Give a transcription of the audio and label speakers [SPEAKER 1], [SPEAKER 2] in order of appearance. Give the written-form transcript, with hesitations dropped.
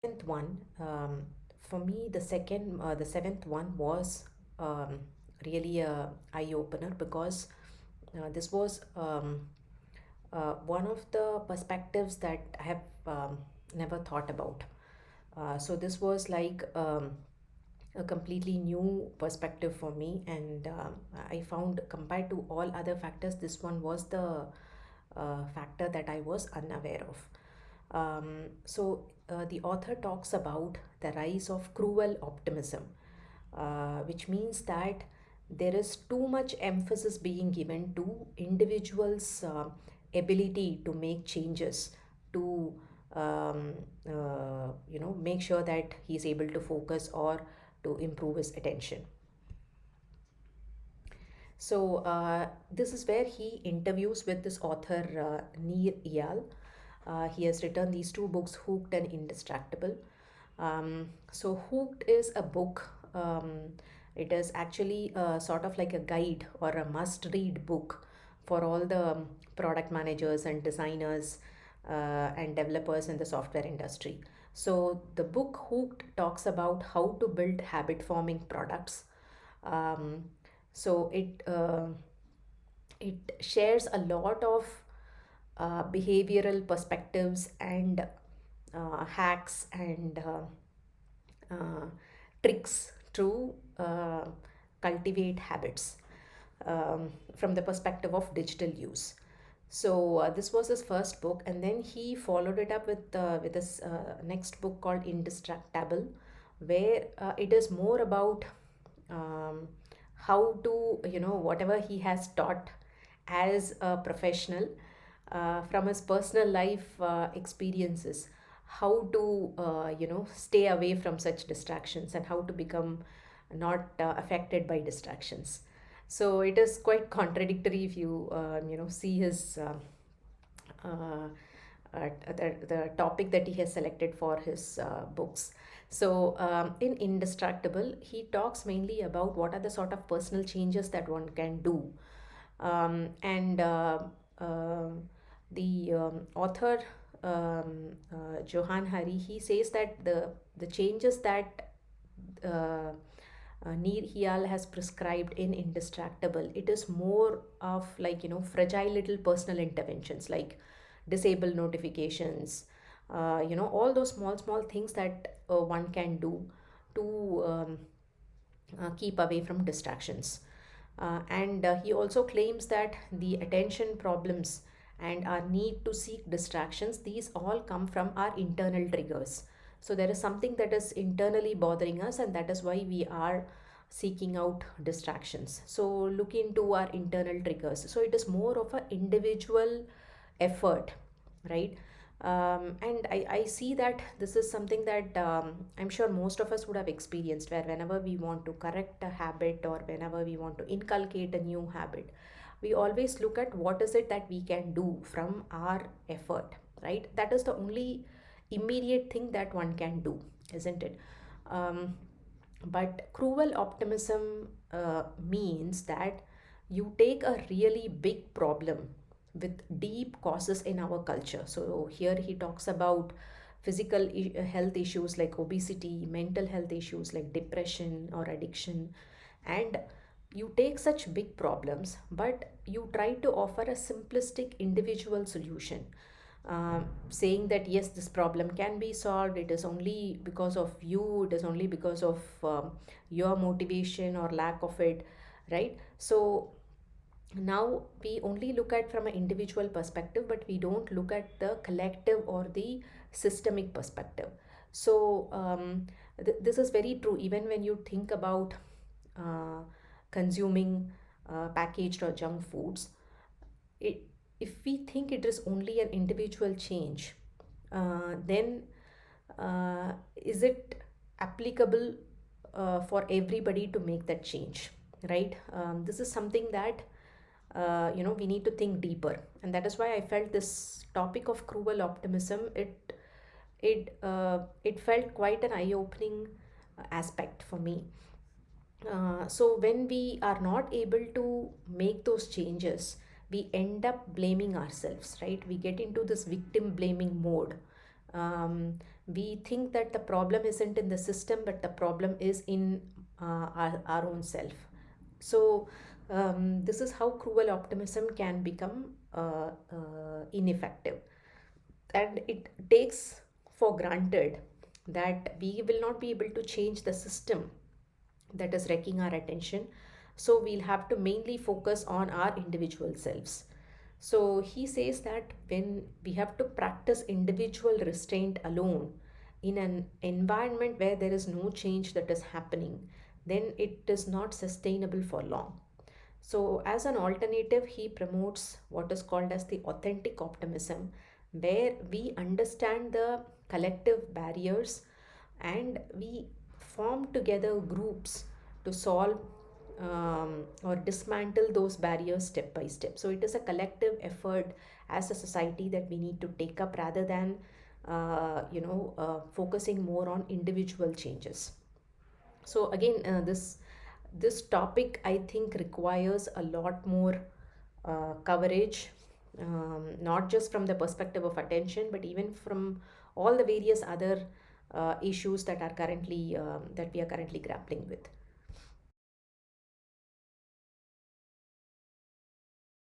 [SPEAKER 1] Seventh one, for me, the seventh one was um, really a eye opener because this was one of the perspectives that I have never thought about. So this was like a completely new perspective for me, and I found compared to all other factors, this one was the factor that I was unaware of. The author talks about the rise of cruel optimism, which means that there is too much emphasis being given to individuals' ability to make changes, to make sure that he's able to focus or to improve his attention. This is where he interviews with this author, Nir Eyal. He has written these two books, Hooked and Indistractable. Hooked is a book. It is actually sort of like a guide or a must read book for all the product managers and designers and developers in the software industry. So, the book Hooked talks about how to build habit forming products. Um, so it shares a lot of behavioral perspectives and hacks and uh, tricks to cultivate habits from the perspective of digital use. This was his first book, and then he followed it up with his next book called Indistractable, where it is more about um, how to, whatever he has taught as a professional, from his personal life experiences, how to stay away from such distractions and how to become not affected by distractions. So it is quite contradictory if you see his the topic that he has selected for his books. In Indistractable, he talks mainly about what are the sort of personal changes that one can do. And The author, Johann Hari, he says that the changes that Neer Hial has prescribed in Indistractable, it is more of like, fragile little personal interventions like disable notifications, all those small, small things that one can do to keep away from distractions. And He also claims that the attention problems and our need to seek distractions, these all come from our internal triggers. So there is something that is internally bothering us, and that is why we are seeking out distractions. So look into our internal triggers. So it is more of an individual effort, right? I see that this is something that I'm sure most of us would have experienced, where whenever we want to correct a habit or whenever we want to inculcate a new habit, we always look at what is it that we can do from our effort, right? That is the only immediate thing that one can do, isn't it? Um, but cruel optimism means that you take a really big problem with deep causes in our culture. So here he talks about physical health issues like obesity, mental health issues like depression or addiction, and you take such big problems, but you try to offer a simplistic individual solution, saying that yes, this problem can be solved, it is only because of you, it is only because of your motivation or lack of it, right? So now we only look at from an individual perspective, but we don't look at the collective or the systemic perspective. This is very true even when you think about uh, consuming packaged or junk foods. it, if we think it is only an individual change, then is it applicable for everybody to make that change, right? This is something that we need to think deeper, and that is why I felt this topic of cruel optimism, it felt quite an eye-opening aspect for me. So when we are not able to make those changes, we end up blaming ourselves, right? We get into this victim blaming mode. We think that the problem isn't in the system, but the problem is in our own self. So, this is how cruel optimism can become ineffective. And it takes for granted that we will not be able to change the system that is wrecking our attention. So we'll have to mainly focus on our individual selves. So he says that when we have to practice individual restraint alone in an environment where there is no change that is happening, then it is not sustainable for long. So, as an alternative, he promotes what is called as the authentic optimism, where we understand the collective barriers and we form together groups to solve or dismantle those barriers step by step. So, it is a collective effort as a society that we need to take up rather than focusing more on individual changes. So again, this topic I think requires a lot more coverage, not just from the perspective of attention, but even from all the various other issues that are currently that we are currently grappling with.